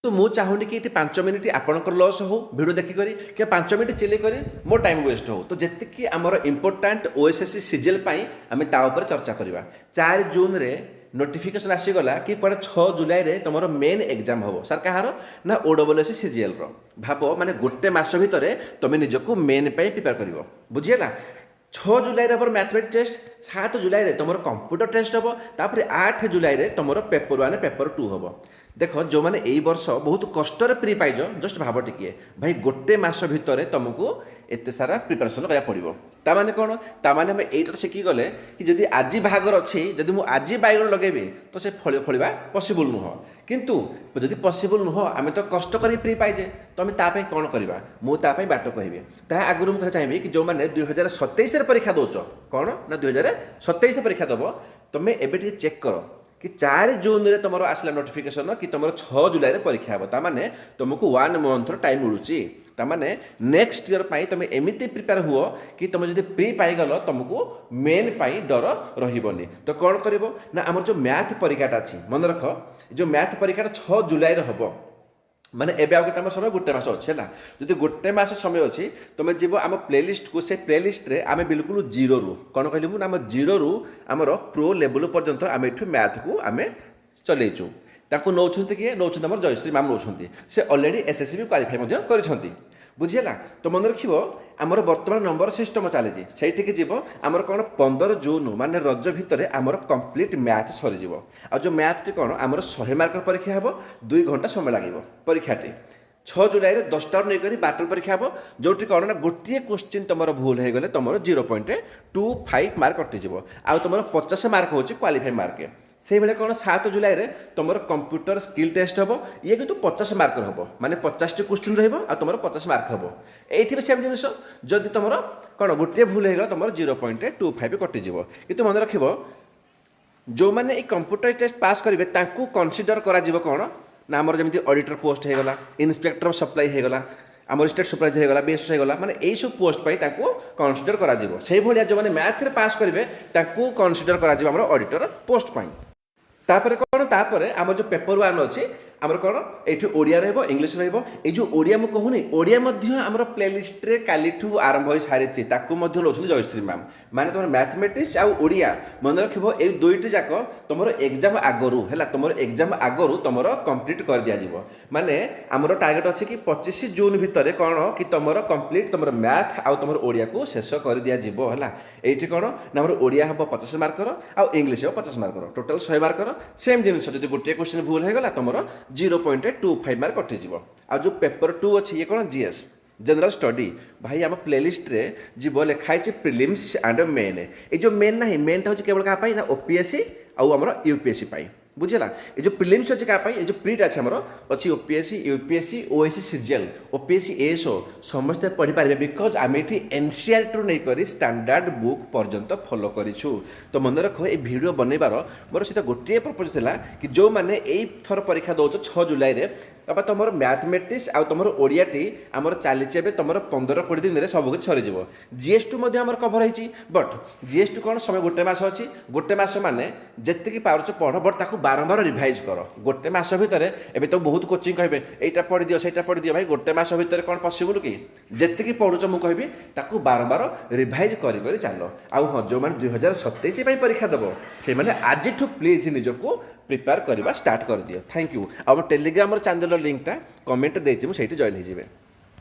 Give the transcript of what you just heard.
तो मु चाहूनी कि 5 मिनिट आपंकर लस हो भिड देखिक कि 5 मिनिट चिल्ली मो टाइम वेस्ट हो तो जी आमर इंपोर्टाट ओएसएससी सीजीएल आम ताऊपर चर्चा करवा 4 जून रे नोटिफिकेशन आसीगला कि पड़े 6 जुलाई रे तुम मेन एग्जाम हम सर कहार ना ओडब्ल्यूएससी सीजीएल भाव माने गोटे मस भितर तुम निजक मेन प्रिपेयर कर बुझीगला 6 जुलाई रे मैथमेटिक्स टेस्ट 7 जुलाई रे तुम कंप्यूटर टेस्ट हम तापर 8 जुलाई रे तुम पेपर 1 पेपर 2 हम देख जो मैंने यही वर्ष बहुत कष्ट प्री पाइज जस्ट भाव टिके भाई गोटे मस भितर तुमको एत सारा प्रिपेरेसन करा पड़ो ताने कौन ताने आम यहीटा शिखीगले कि जदि आज बाहागर अच्छी जदि मुझे आज बैगण लगेबी तो से फलिया पसिबल नुह किंतु जदि पसिबल नुह आम तो कष्ट कर प्री पाइजे तो आम ताप कौन करवा मुझे बाट कहबी ता आगुरी मुझे चाहिए कि जो मैंने 2027 परीक्षा दौच कौन ना 2027 परीक्षा दब तुम्हें एबे चेक कर कि 4 जून रे तुम आसला नोटिफिकेशन कि तुम 6 जुलाई रे परीक्षा हे ताने तुमको 1 मंथ टाइम मिलूँ ताने नेक्स्ट ईयर तुम एमती प्रिपेयर हुआ कि तुम जब प्री पाईगल तुमको मेन पाई डर रही तो कौन कर ना आम जो मैथ परीक्षाटा अच्छी मन रख जो मैथ परीक्षाटा 6 जुलाई रे हम माने एबे आगे तुम समय गोटे मस अच्छे है जब गोटे मस समय अच्छी तुम जीव आम प्लेलिस्ट को से प्लेलिस्ट रे आम बिल्कुल जीरो रु कौन कहलु आम जीरो रु आमर प्रो लेवल पर्यंत आम ये मैथ को आम चलैचु ताको नौछंती किए नौछंती आमर जयश्री मैम नौछंती से ऑलरेडी एसएससी भी क्वालिफाई करिसंती बुझीला तो मन रख आमर बर्तमान नंबर सिस्टम चली से जीव आमर कौन 15 जून माने रज भितर आमर कंप्लीट मैथ सरीज आ जो मैथ टी कौन आमर 100 मार्क परीक्षा हे 2 घंटा समय लगे परीक्षाटी 6 जुलाई 10टा नहीं बाटर परीक्षा हम जो कौन ना गोटे क्वेश्चन तुम भूल हो गले तुम 0.25 मार्क कटिज आ तुम 50 मार्क हो क्वालिफाई मार्क से भाई कौन 7 जुलाई रे तुम कंप्यूटर स्किल टेस्ट हम ये कि 50 मार्क हम माने 50 क्वेश्चन तुम 50 मार्क हम ये सेम जिन जदि तुम कौन गोटे भूल हो तुम 0.25 कटिज कि मन रख जो मैंने कंप्यूटर टेस्ट पास करेंगे कनसीडर कौन ना आमर जमी ऑडिटर पोस्ट होगा इन्स्पेक्टर ऑफ सप्लाई होगा आम स्टेट सुपरवाइजर होगा बीएस होगा माने यही सब पोस्ट पाई कनसीडर करा से भाया जो मैंने मैथ रे पास करेंगे कनसीडर करा ऑडिटर पोस्ट पाई तापर कौन तापर आम जो पेपर 1 अच्छी आमर कौन ये ओडिया इंग्लीश रो ओडिया मुझे कहूनी ओडिया आमर प्लेलिस्ट रे काली आरंभ हो सारी नौछंती जयश्री मैम माने तुम मैथमेटिक्स आउ ओडिया मन रख ये दुईटी जाक तुम एग्जाम आगरू है तुम एग्जाम आगरू तुम कंप्लीट कर दिया माने आमर टार्गेट अच्छे कि 25 जून भितर कौन कि तुम कंप्लीट तुम मैथ आउ तुम ओडिया को शेष कर दिया है ये कौन ना आमर ओडिया हम 50 मार्कर आउ इंग्लीश हम 50 मार्कर टोटाल 100 मार्कर सेम जिनिस जब गोटे क्वेश्चन भूल होगा तुम 0.25 मार्क कटिज आ जो पेपर 2 अच्छी ये कौन जीएस जनरल स्टडी भाई आम प्लेलिस्ट रे जीव लिखाई प्रिलिम्स एंड मेन ये जो मेन ना मेनटा हूँ केवल क्या ना ओपीएससी आउ आम यूपीएससी पाई बुझेगा ये जो प्रिलिम्स अच्छे क्या ये जो प्रीट अच्छे आमर अच्छी OPSC UPSC OSC CGL OPSC ASO समस्ते पढ़ी पारे बिकज आम ये एनसीईआरटी नहीं स्टैंडर्ड बुक पर्यंत फॉलो करूँ तो मन रख ये वीडियो बनइबार मोर सीधा गोटे पर्पज था कि जो मैंने यही थर परीक्षा दौच 6 जुलाई रे बाबा तुम मैथमेटिक्स आउ तुम ओडियाटी आमर चली तुम 15-20 दिन में सब कुछ सरीज जीएस2 आमर कभर होती बट जीएस2 कौन समय गोटे मस अच्छी गोटे मस मैंने जी पार्च पढ़ बट ताकू बारंबार रिभाइज कर गोटे मस भितर एवं तो बहुत कोचिंग कहे यहाँ पढ़ दियो से पढ़ दियो भाई गोटे मस भितर कौन पसिबल कि जी पढ़ुच मुझे कहबी ताकू बारंबार रिभाइज कर चल आउ हाँ जो मैंने 2027 परीक्षा दब से मैंने आज प्लीज निजको प्रिपेयर करवा स्टार्ट कर दियो थैंक यू आम टेलीग्राम चैनल लिंकटा कमेंट देती मुझे जॉइन हो